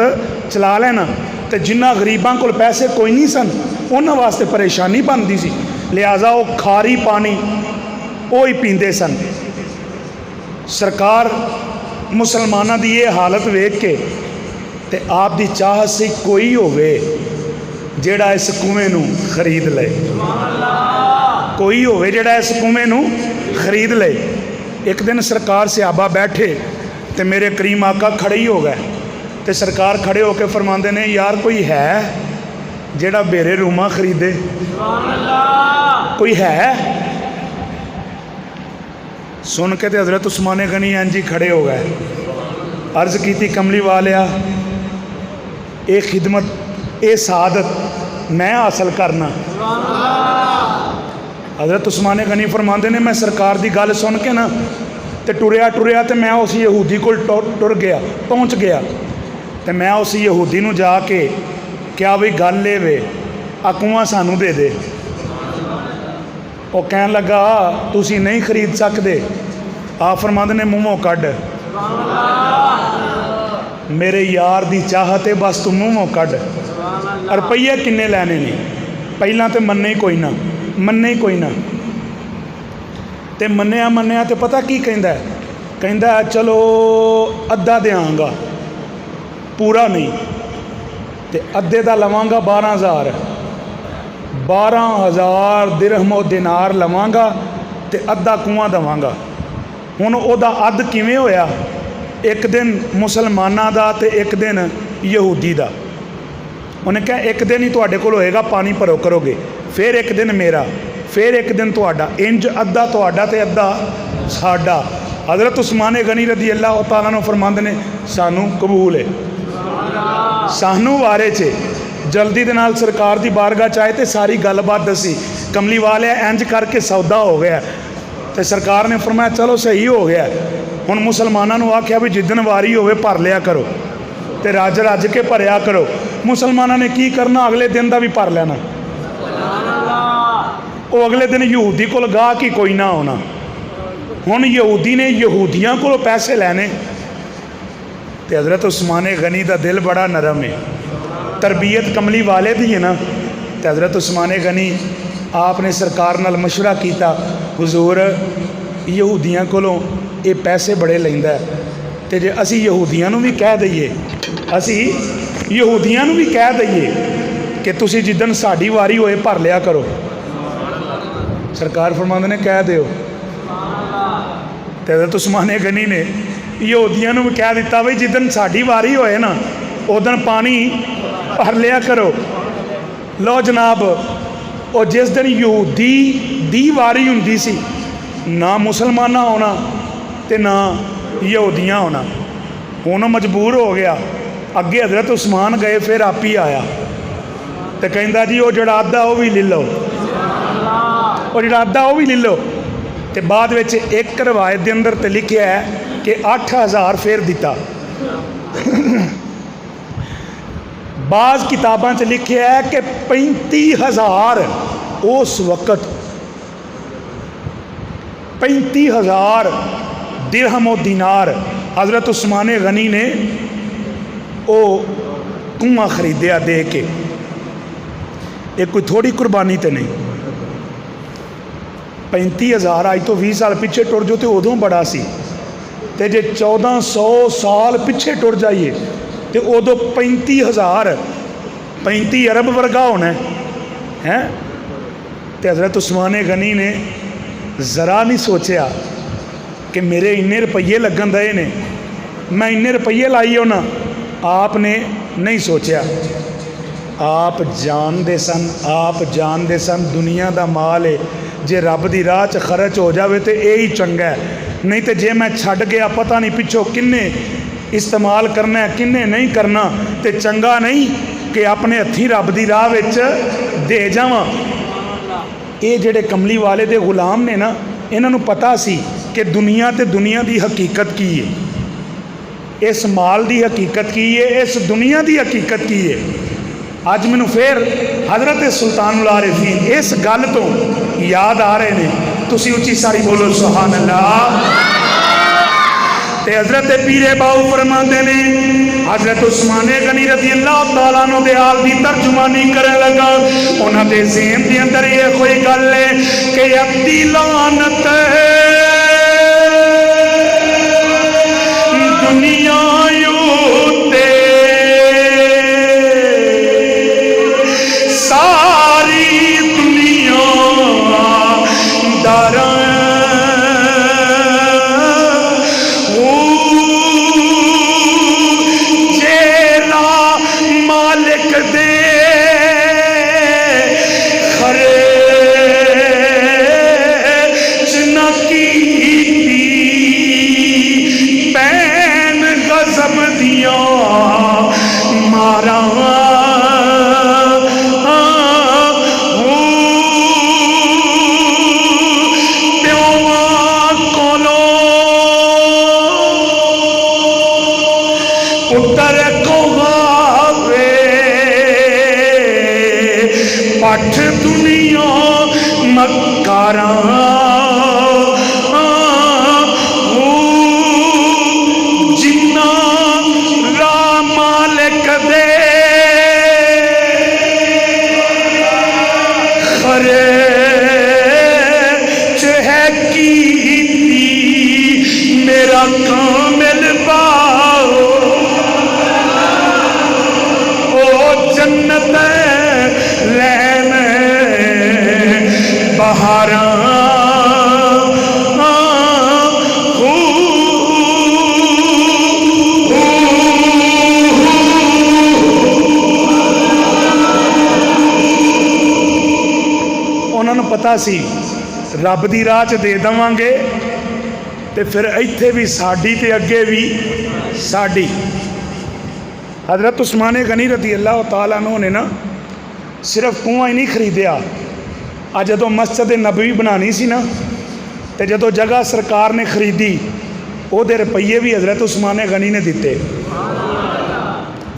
S1: चला लेना। तो जिन्ना गरीबों को पैसे कोई नहीं सन उन्होंने वास्ते परेशानी बनती सी। लिहाजा वो खारी पानी वो ही पींदे सन। सरकार मुसलमानों की ये हालत वेख के ते आप दी चाह से कोई होवे जेड़ा इस कुएं नू खरीद ले, कोई होवे जेड़ा इस कुएं नू खरीद ले। एक दिन सरकार सहाबा बैठे तो मेरे करीम आका खड़े ही हो गए तो सरकार खड़े होकर फरमाते ने यार कोई है जेड़ा बेरे रूमा खरीदे, कोई है। सुन के तो हजरत उस्मान गनी जी खड़े हो गए। अर्ज की कमली वालिया ये खिदमत ये सादत मैं हासिल करना। हजरत उस्मान गनी फरमाते ने मैं सरकार की गल सुन के ना तो टुरिया टुरिया तो मैं उस यहूदी को टुर गया, पहुँच गया। तो मैं उस यहूदी नूं जाके क्या बई गल ये वे आ कुआं सानू दे दे। वो कहन लगा तुसी नहीं खरीद सकते। आप फरमांदे ने मूँहों कढ़, मेरे यार दी चाहत है बस तू मूँहों कढ़। रुपये किन्ने लैने ने? पहला तो मन्ने ही कोई ना, मन्ने ही कोई ना। तो मन्निया मन्निया तो पता की कहंदा है? कहंदा है चलो अद्धा देंगा, पूरा नहीं। तो अद्धे का लवांगा 12,000, 12,000 दिरहमो दिनार लवांगा तो अद्धा कुआं देवांगा। हुण ओहदा अद्ध किवें होया? एक दिन मुसलमाना का तो एक दिन यहूदी का। उन्हें कहा एक दिन ही तुहाडे कोल होएगा, पानी भरो करोगे, फिर एक दिन मेरा, फिर एक दिन तुहाडा, इंज अद्धा तुहाडा ते अद्धा साडा। हज़रत उस्मान गनी रज़ी अल्लाह तआला अन्हु फरमांदे ने सानू कबूल है, सानू वारे च जल्दी दे नाल सरकार की बारगाह चाहे तो सारी गलबात दसी। कमली वाले इंज करके सौदा हो गया। तो सरकार ने फरमाया चलो सही हो गया। हुण मुसलमानों नूं आख्या भी जिदन वारी होवे भर लिया करो, तो रज रज के भरिया करो। मुसलमानों ने की करना, अगले दिन का भी भर लेना। वो अगले दिन यहूदी को गाहक ही कोई ना होना। हुण यहूदी ने यहूदियों को पैसे लैने। तो हज़रत उस्मान गनी का दिल बड़ा नरम है, तरबियत कमली वाले दी है ना। तो हज़रत उस्मान गनी आपने सरकार नाल मशवरा किया, हुजूर यहूदियों कोलों ये पैसे बड़े लैंदा है, तो जे असी यहूदियों नूं भी कह दईए, असी यहूदियों नूं भी कह दईए कि तुसी जिदन साड़ी वारी होए भर लिया करो। सरकार फरमांदे ने कह दिओ। तो हज़रत उस्मान गनी ने यहूदियों नूं भी कह दिता बई जिदन साड़ी वारी होए ना उदन पानी भर लिया करो। लो जनाब, और जिस दिन यहूदी दी वारी हुंदी सी, ना मुसलमान होना तो ना यहूदियाँ होना। हुण मजबूर हो गया। अगे हज़रत उस्मान गए, फिर आप ही आया तो कहंदा जी वो जिहड़ा अद्धा वो भी ले लो, और जिहड़ा अद्धा वो भी ले लो। तो बाद विच एक रवायत के अंदर तो लिखिया है कि 8,000 फिर दिता। बाज़ किताबां च लिखिया है कि 35,000 उस वक़्त 35,000 दिरहम और दिनार हज़रत उस्मान गनी ने वो कुआं खरीदया दे के। एक कोई थोड़ी कुर्बानी तो नहीं। 35,000 अज तो 20 साल पिछे टुर जाओ तो उदों बड़ा सी, तो जे 1400 साल पिछे टुर जाइए तो उदों 35,000 35 अरब वर्गा होना है। तो हज़रत उस्मान गनी ने ज़रा नहीं सोचा कि मेरे इन्ने रुपये लगन दे ने, मैं इन्ने रुपये लाई होना। आपने नहीं सोचा। आप जानते सन, आप जानते सन दुनिया का माल है, जे रब की राह च खर्च हो जाए तो यही चंगा है। नहीं तो जे मैं छड़ गया पता नहीं पिछों किन्ने इस्तेमाल करना है किन्ने नहीं करना, तो चंगा नहीं कि अपने हथी रब की राह विच दे जावां। ये जेडे कमली वाले दे गुलाम ने ना, इन्हों पता सी कि दुनिया ते दुनिया की हकीकत की है, इस माल की हकीकत की है, इस दुनिया की हकीकत की है। अज मैनू फिर हज़रत सुल्तानुल आरिफीन इस गल तो याद आ रहे हैं। तुसी उच्ची सारी बोलो सुभान अल्लाह। ते हज़रत पीरे बाऊ फरमाते ने, हज़रत उस्मान गनी रज़ी अल्लाह तआला अन्हु दे हाल की तर्जुमानी करन लगा। उन्हां दे ज़हन दे अंदर ये कोई गल है कि अद्धी लानत दुनिया यूते सारी दुनिया दारा पुत्र को गावे पठ दुनिया मकारा जिन्ना रा मालिक दे खरे है की मेरा कामिल पाओ ओ जन्नत लैन बहारा उन्होंने पता सी रब दी राह च दे देवांगे तो फिर इत्थे भी साडी ते अगे भी साडी। हज़रत उस्मान गनी रज़ी अल्लाह तआला अन्हु ने ना सिर्फ कुआं ही नहीं खरीदिया, अज जदों मस्जिद नबवी बनानी सी ना तो जदों जगह सरकार ने खरीदी उहदे रुपये भी हज़रत उस्मान गनी ने दिते।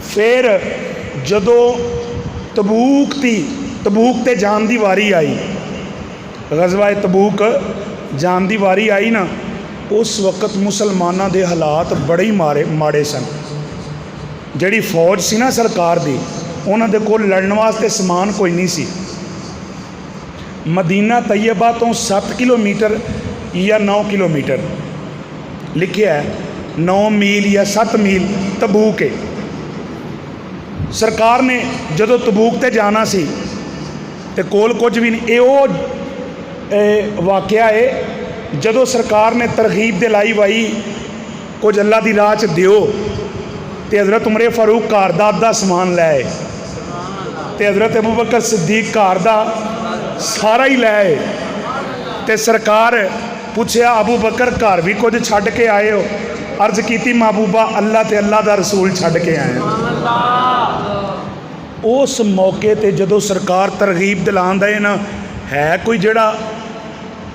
S1: फिर जदों तबूक ते जान की वारी आई, गज़वा तबूक जान की वारी आई ना, उस वक्त मुसलमानों के हालात बड़े ही माड़े सन। जिहड़ी फौज सी ना सरकार दी, उन्हां दे कोल लड़न वास्ते समान कोई नहीं सी। मदीना तैयबा तो 7 किलोमीटर या 9 किलोमीटर लिखिया है, 9 मील या 7 मील तबूक है। सरकार ने जदों तबूक ते जाना सी ते कोल कुछ भी नहीं। ये वाकया है जदों सरकार ने तरगीब दिलाई वाई कुछ अल्लाह की राह च दिओ, तो हज़रत उमर फारूक घर का अद्धा समान लै आए, तो हज़रत अबू बकर सिद्दीक घर का सारा ही लै आए। तो सरकार पूछया अबू बकर घर भी कुछ छड्ड के आए हो? अर्ज की महबूबा अल्लाह ते अल्लाह का रसूल छड्ड के आए। उस मौके ते जदों सरकार तरगीब दिलान दे ना, है कोई जिहड़ा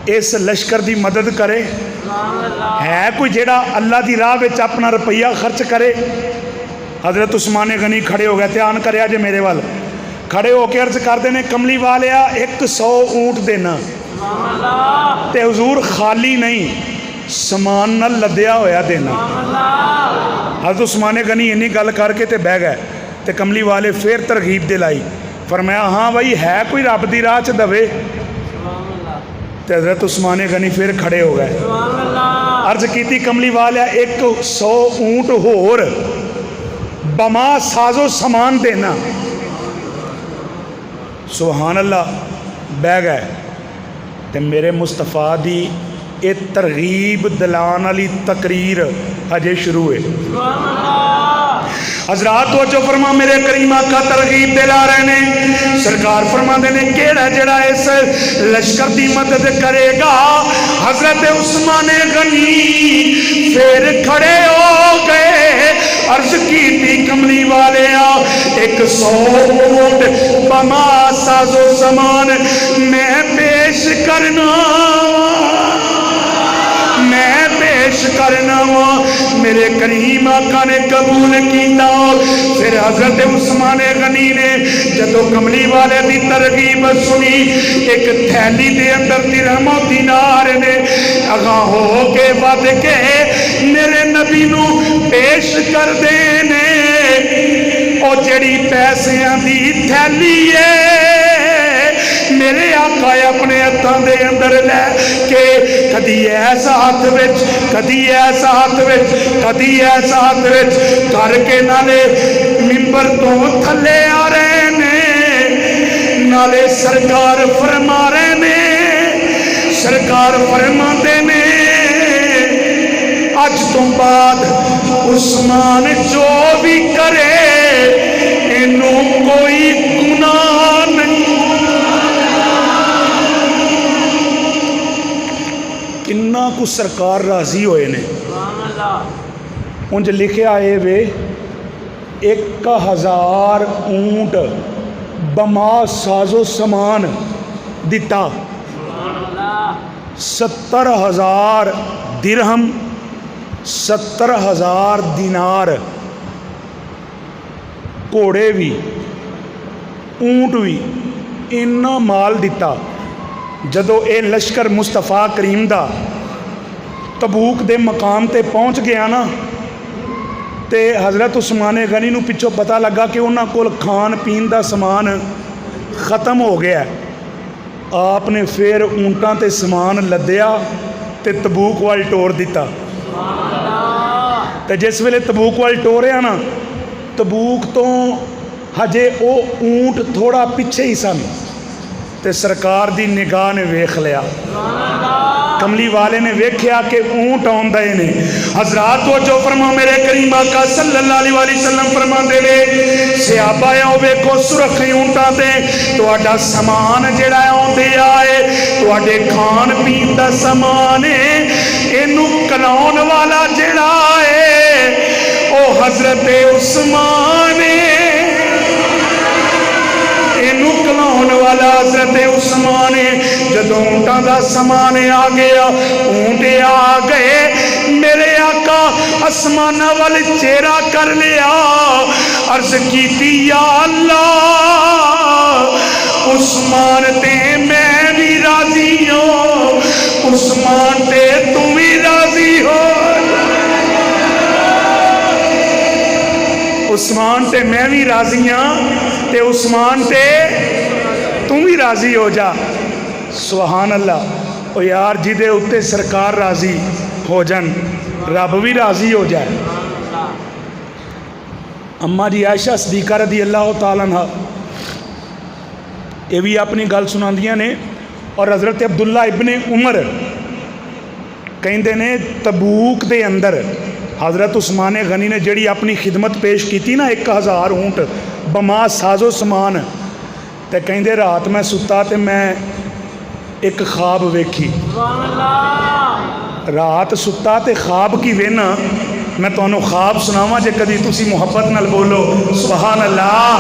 S1: इस लश्कर की मदद करे? है कोई जिहड़ा अल्लाह की राह में अपना रुपया खर्च करे? हज़रत उस्मान गनी खड़े हो गए, ध्यान करिया जे मेरे वाल, खड़े होकर अर्ज करते हैं कमली वालिया 100 ऊँट देना, ते हुजूर खाली नहीं समान नाल लदया होया देना। हज़रत उस्मान गनी इन्नी गल करके ते बह गए। तो कमली वाले फिर तरगीब दिलाई, फरमाया हाँ भाई है कोई रब की राह च दवे? तो हज़रत उस्मान गनी फिर खड़े हो गए, अर्ज की कमली वालिया 100 ऊँट होर बमा साजो समान देना। सुभान अल्लाह, बह गए। तो मेरे मुस्तफा दी ये तरगीब दिलान वाली तकरीर अजे शुरू है। हजरात तवज्जो फरमा, मेरे करीम आका तरगीब दिला रहे ने। सरकार फरमाते ने केड़ा जड़ा इस लश्कर की मदद करेगा? हजरत उस्मान गनी फिर खड़े हो गए, अर्ज की थी कमली वाले 100 ऊँट बमा साजो समान मैं पेश करना, मैं पेश करना वा। मेरे करीम आका ने कबूल किया। फिर हजरत उस्मान गनी ने जदों कमली वाले की तरगीब सुनी, एक थैली के अंदर दिरहम दीनार ने अगा हो के वध के मेरे नबी नू पेश कर देने। और जड़ी पैसियां दी थैली है मेरे आका अपने हथों के अंदर लैके कदी ऐसा हाथ विच, कदी ऐसा हाथ विच, कदी ऐसा हाथ विच करके नाले मिंबर तो थले आ रहे ने, नाले सरकार फरमा रहे ने। सरकार फरमाते ने अज तो बाद उस्मान जो भी करे इनू कोई गुनाह नहीं। किन्ना कुछ सरकार राजी होए ने। उंज लिखे आए वे 1000 ऊंट बमा साजो समान दिता, 70,000 दिरहम, 70,000 दिनार घोड़े भी ऊंट भी इन्ना माल दिता। जदों ये लश्कर मुस्तफा करीम दा तबूक दे मकाम ते पहुँच गया ना, तो हज़रत उस्मान गनी नूं पिछों पता लगा कि उन्हां कोल खान पीन का समान ख़त्म हो गया। आपने फिर ऊंटां ते समान लद्या ते तबूक वाल टोर दिता। तो जिस वेले तबूक वाल टोरिया ना, तबूक तो हजे वो ऊंट थोड़ा पिछे ही सन, ते सरकार दी निगाह ने वेख लिया। कमली वाले ने वेख्या कि ऊंट आउंदे ने। हज़रात तो जो फरमा मेरे करीम आका सल्लल्लाहु अलैहि वसल्लम फरमांदे ने, सहाबा आओ वेखो सुरखे ऊंटां ते तुहाडा समान जिहड़ा आउंदे आए, तुहाडे खान पीन दा समान है, इनू कलाउण वाला जिहड़ा है ओ हज़रत उस्मान है। इनू कलाउण वाला हज़रत उस्मान है। जदों ऊंटां दा समान आ गया, ऊंट आ गए, मेरे आका आसमाना वाल चेहरा कर लिया, अर्ज कीती या अल्लाह, उस्मान ते मैं भी राजी हूँ, उस्मान ते तू भी राजी हो। उस्मान ते मैं भी राजी हाँ, ते उस्मान ते तू भी राजी हो जा। सुभान अल्लाह। ओ यार जिदे उत्ते सरकार राजी हो जान, रब भी राजी हो जाए। अम्मा जी आयशा सदीका रदी अल्लाह तआला अन्हा ये भी अपनी गल सुनांदियां ने। और हज़रत अब्दुल्ला इब्ने उमर कहते ने तबूक दे अंदर हज़रत उस्मान गनी ने जिहड़ी अपनी खिदमत पेश की ना, 1000 ऊंट बमा साजो समान, तो कहते रात मैं सुता तो मैं एक ख्वाब वेखी। रात सुता तो ख्वाब की वेना, मैं तुहानू ख्वाब सुनावा जे कदी तुसी मुहब्बत नाल बोलो सुभान अल्लाह।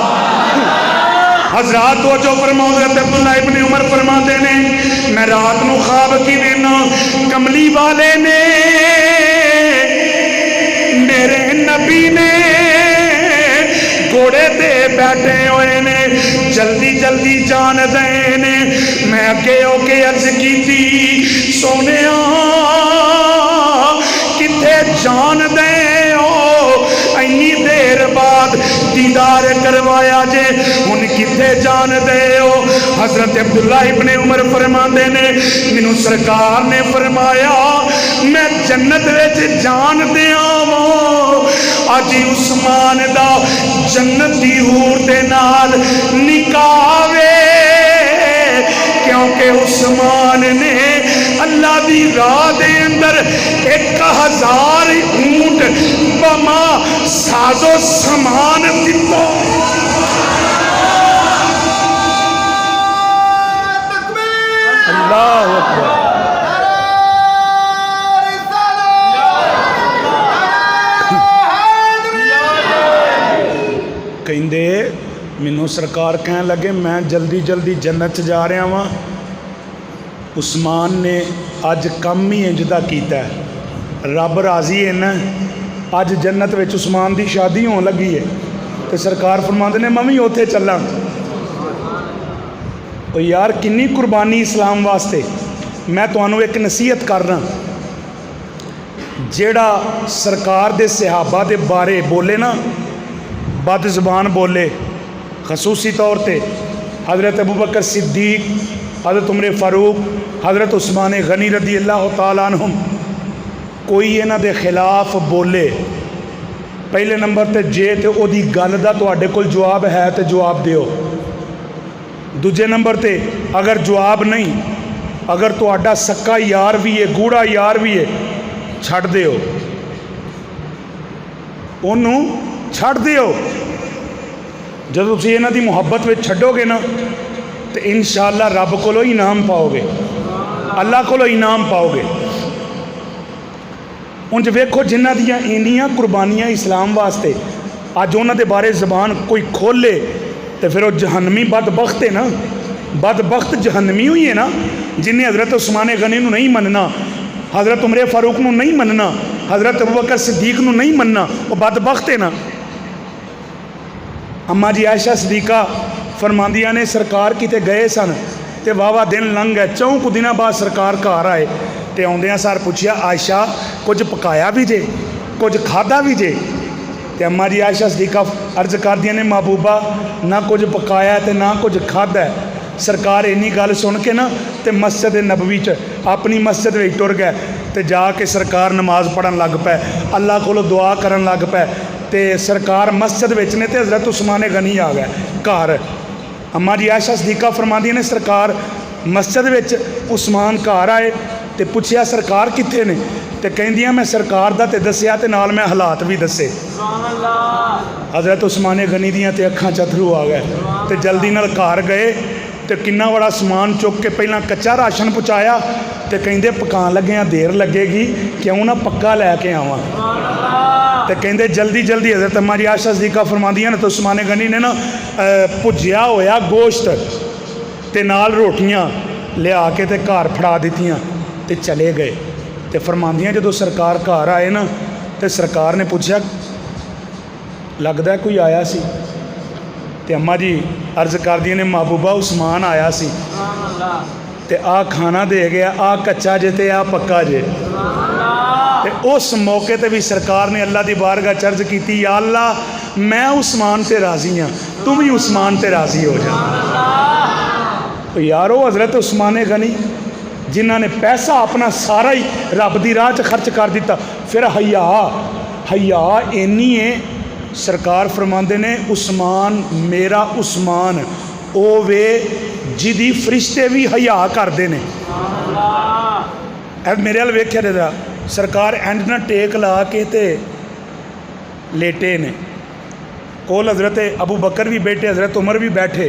S1: हज़रात तो जो फरमाते अब्दुल्ला इब्ने उमर फरमाते ने, मैं रात नू ख्वाब की वेना, कमली वाले ने मेरे नबी ने घोड़े ते बैठे हुए ने, जल्दी जल्दी जान दे ने। मैं अगे होके अर्ज की, सोने किथे जान दे हो, इन्नी देर बाद दीदार करवाया जे, हुन किथे जान दे हो। हज़रत अब्दुल्ला इब्ने उमर फरमाते ने, मैनू सरकार ने फरमाया मैं जन्नत विच जान दिया अज उस्मान दा जन्नत दी हूर दे नाल निकाह वे, क्योंकि उस्मान ने अल्लाह दी राह दे अंदर 1000 ऊंट बमा साजो समान दिता। अल्लाह अकबर। कहते मैनू सरकार कहन लगे मैं जल्दी जल्दी जन्नत जा रहा वां, उस्मान ने अज कम ही इंजदा कीता है, रब राजी है ना, अज जन्नत विच उस्मान की शादी होने लगी है। तो सरकार फरमाते ने मैं भी उत्थे चलां। तो यार किन्नी कुर्बानी इस्लाम वास्ते। मैं तुहानू एक नसीहत करना, जेड़ा सरकार दे सहाबा दे बारे बोले ना, बद ज़बान बोले, खसूसी तौर पर हज़रत अबू बकर सिद्दीक, हज़रत उमर फारूक, हज़रत उस्मान गनी रदी अल्लाह तआला अन्हुम, कोई इन्हां दे खिलाफ बोले, पहले नंबर ते जे तो ओदी गल दा तुहाडे कोल जवाब है तो जवाब दिओ। दूजे नंबर ते अगर जवाब नहीं, अगर तुहाडा सक्का यार भी है, गूढ़ा यार भी है, छड्ड दिओ, ओनू छड्ड दिओ। जब तुम इन्हां दी मुहब्बत में छड्डोगे ना, तो इंशाअल्लाह रब कोलों इनाम पाओगे, अल्लाह कोलों इनाम पाओगे। उंज वेखो जिन्हां दियां इन्नियां कुर्बानियां इस्लाम वास्ते, अज उन्हां दे बारे ज़बान कोई खोले तो फिर वह जहन्नमी बदबख्त है ना, बदबख्त जहन्नमी हुई है ना, जिन्हें हज़रत उस्मान गनी नूं नहीं मनना, हज़रत उमर फारूक नूं नहीं मनना, हज़रत अबू बकर सिद्दीक नूं नहीं मनना, वो बदबख्त है ना। अम्मा जी आयशा सदीका फरमांदियां ने सरकार किते गए सन ते वाहवा दिन लंघ गए। 4 कुछ दिनों बाद सरकार घर आए तो आउंदियां सार पुछया आयशा कुछ पकाया भी जे, कुछ खादा भी जे? तो अम्मा जी आयशा सदीका अर्ज करदियां ने महबूबा ना कुछ पकाया तो ना कुछ खादा है। सरकार इन्नी गल सुन के ना तो मस्जिद नबवी च अपनी मस्जिद में टुर गए तो जाके सरकार नमाज पढ़न लग पे, अल्लाह कोलों दुआ करन लग पे। तो सरकार मस्जिद विच ने तो हज़रत उस्मान गनी आ गए घर। अम्मा जी आयशा सदीका फरमांदियां ने सरकार मस्जिद विच उस्मान घर आए तो पुछया सरकार कित्थे ने? तो कहिंदियां मैं सरकार दा ते दस्सिया ते नाल मैं हालात भी दसे। हज़रत उस्मान गनी दियां ते अखां चथरू आ गए तो जल्दी नाल घर गए तो किन्ना बड़ा समान चुक के पहला कच्चा राशन पहुँचाया तो कहिंदे पकान लगे देर लगेगी, क्यों ना पक्का लैके आवां। तो कहिंदे जल्दी जल्दी हज़रत अम्मा जी आयशा सदीका फरमांदियां ने तो उस्मान गनी ने ना भुजिया होया गोश्त ते नाल रोटियां लिया के ते घर फड़ा दित्तियां ते चले गए। तो फरमांदियां जो सरकार घर आए ना तो सरकार ने पूछा लगदा कोई आया सी? ते अम्मा जी अर्ज करदियां ने महबूबा उस्मान आया सी ते आ खाना दे गया, आ कच्चा जे ते आ पक्का जे। ते उस मौके ते भी सरकार ने अल्लाह की बारगाह च अर्ज की या अल्लाह मैं उस्मान ते राज़ी हाँ, तू भी उस्मान ते राज़ी हो जा। तो यारो हज़रत उस्मान गनी जिन्हों ने पैसा अपना सारा ही रब की राह च खर्च कर दिता। फिर हया इन्नी है सरकार फरमाते ने उस्मान मेरा उस्मान ओ वे जिदी फरिश्ते भी हया करते हैं। मेरे वाल वेख्या जरा सरकार एंड ना टेक ला के ते लेटे ने कोल हज़रत अबू बकर भी बैठे, हज़रत उमर भी बैठे।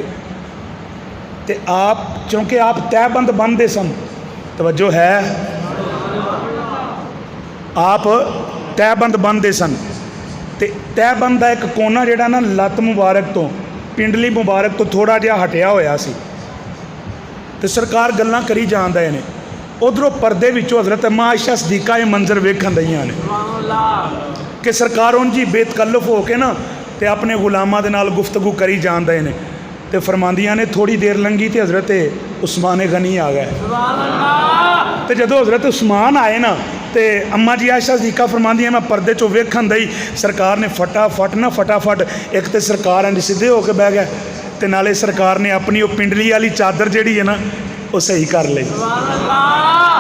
S1: तो आप क्योंकि आप तहबंद बनते सन, तवज्जो है, आप तहबंद बनते सन तो तहबंद का एक कोना जिहड़ा ना लत्त मुबारक तो पिंडली मुबारक तो थोड़ा जिहा हटिया होया सी। तो सरकार गल्लां करी जान दे ने, उधरों पर्दे विचों हज़रत अम्मा आयशा सदीका ये मंजर वेखन दईयां ने कि सरकार उन जी बेतकल्लफ हो के ना तो अपने गुलामां दे नाल गुफ्तगू करी जान दे ने। तो फरमांदियां ने थोड़ी देर लंघी तो हज़रत उस्मान गनी आ गए। तो जदों हज़रत उस्मान आए ना तो अम्मा जी आयशा सदीका फरमांदियां मैं पर्दे चो वेखन दई सरकार ने फटाफट एक तो सरकार इंज सीधे होकर बह गए तो नाले सरकार ने अपनी वो पिंडली वाली चादर जिहड़ी है ना वो सही कर ली,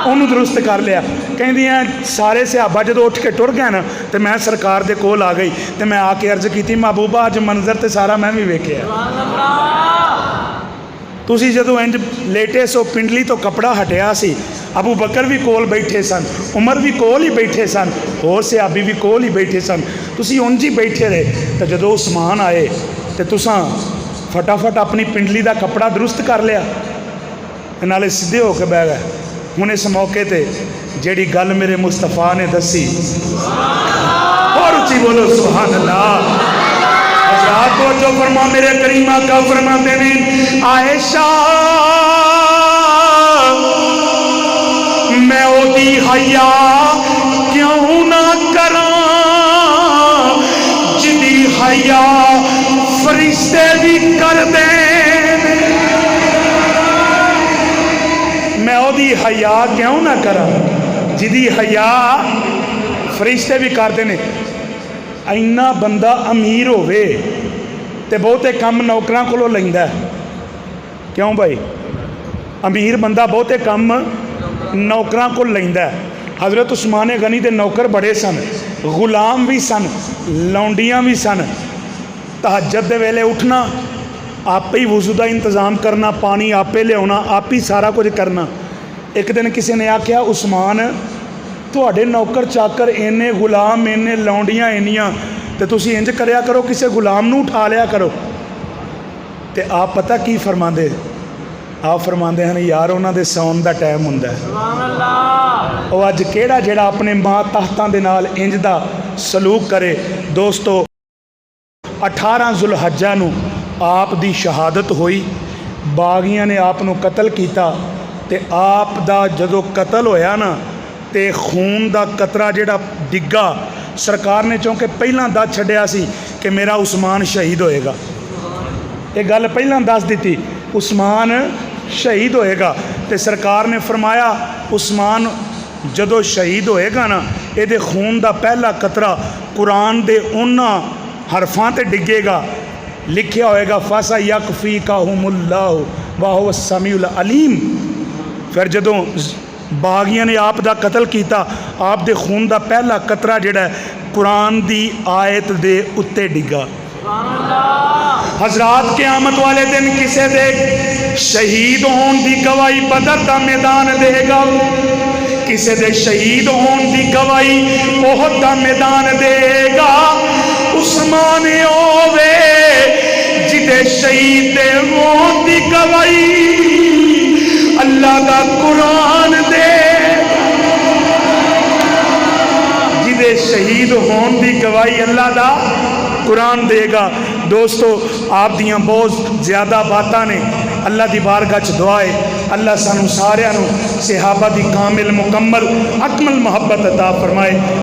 S1: उन्होंने दुरुस्त कर लिया। कहिंदियां सारे सहाबा जो उठ के टुर गए ना तो मैं सरकार दे कोल आ गई तो मैं आके अर्ज की महबूबा अज मंजर तो सारा मैं भी वेख्या। तुसी जदों इंज लेटे सो पिंडली तो कपड़ा हटिया सी, अबू बकर भी कोल बैठे सन, उमर भी कोल ही बैठे सन, होर सहाबी भी कोल ही बैठे सन, तुसी उंज ही बैठे रहे। तो जदों उस्मान आए तो तुसां फटाफट अपनी पिंडली का कपड़ा दुरुस्त कर लिया नाले सीधे होकर बह गए। हुण इस मौके ते जिहड़ी गल मेरे मुस्तफा ने दसी और उच्ची बोलो सुभान अल्लाह। हज़रात तो जो फरमा मेरे करीमा का फरमाते हैं आयशा मैं ओदी हया क्यों ना करा जिदी हया फरिश्ते भी कर दे। मैं ओदी हया क्यों ना करा जिदी हया फरिश्ते भी करते हैं। इन्ना बंदा अमीर होवे ते बहुते काम नौकरां कोलों लैंदा है, क्यों भाई? अमीर बंदा बहुते काम नौकरां को लैंदा है। हज़रत उस्मान गनी दे नौकर बड़े सन, गुलाम भी सन, लौंडियां भी सन। तहज्जुद दे वेले उठना, आपे ही वज़ू का इंतज़ाम करना, पानी आपे लियाना, आप ही सारा कुछ करना। एक दिन किसी ने आख्या उस्मान तुहाडे नौकर चाकर इन्ने गुलाम इन्ने लौंडियां इन्नियां तो तुसी इंज करया करो किसी गुलाम नूं उठा लिया करो। तो आप पता की फरमाते? आप फरमाते हैं यार उन्होंने सौन का टाइम हुंदा है। वो अज केड़ा जिहड़ा अपने मां ताहतां दे नाल इंज दा सलूक करे। दोस्तों 18 जुलहज्जा नूं आप दी शहादत हुई, बागियां ने आप नूं कतल किया ते आप दा जदों कतल होया ना ते खून दा कतरा जिहड़ा डिग्गा सरकार ने चूँकि पहलां दस छड्डिया सी कि मेरा उस्मान शहीद होएगा। ये गल पहला दस दी, उस्मान शहीद होएगा। तो सरकार ने फरमाया उस्मान जदों शहीद होएगा ना, ये खून का पहला कतरा कुरान के उन्होंने हरफां ते डिगेगा, लिखिया होएगा फसा यकफी का हुमुल्लाह वाह समीउल अलीम। फिर जदों बागियां ने आप दा कतल किया, आप दे खून का पहला कतरा जिहड़ा कुरान की आयत दे उत्ते डिगा। हजरात क़यामत वाले दिन किसी दे शहीद होने की गवाही बदर का मैदान देगा, किसी दे शहीद होने की गवाही ओहद का मैदान देगा। उस्मान होवे जिदे शहीद होने की गवाही अल्लाह का कुरान दे, जिदे शहीद होने की गवाही अल्लाह का कुरान देगा। दोस्तों आप दियाँ बहुत ज़्यादा बातां ने, अल्लाह की बारगाह च दुआ है अल्लाह सानू सारियां नू सहाबा दी कामिल मुकम्मल अकमल मुहब्बत अता फरमाए।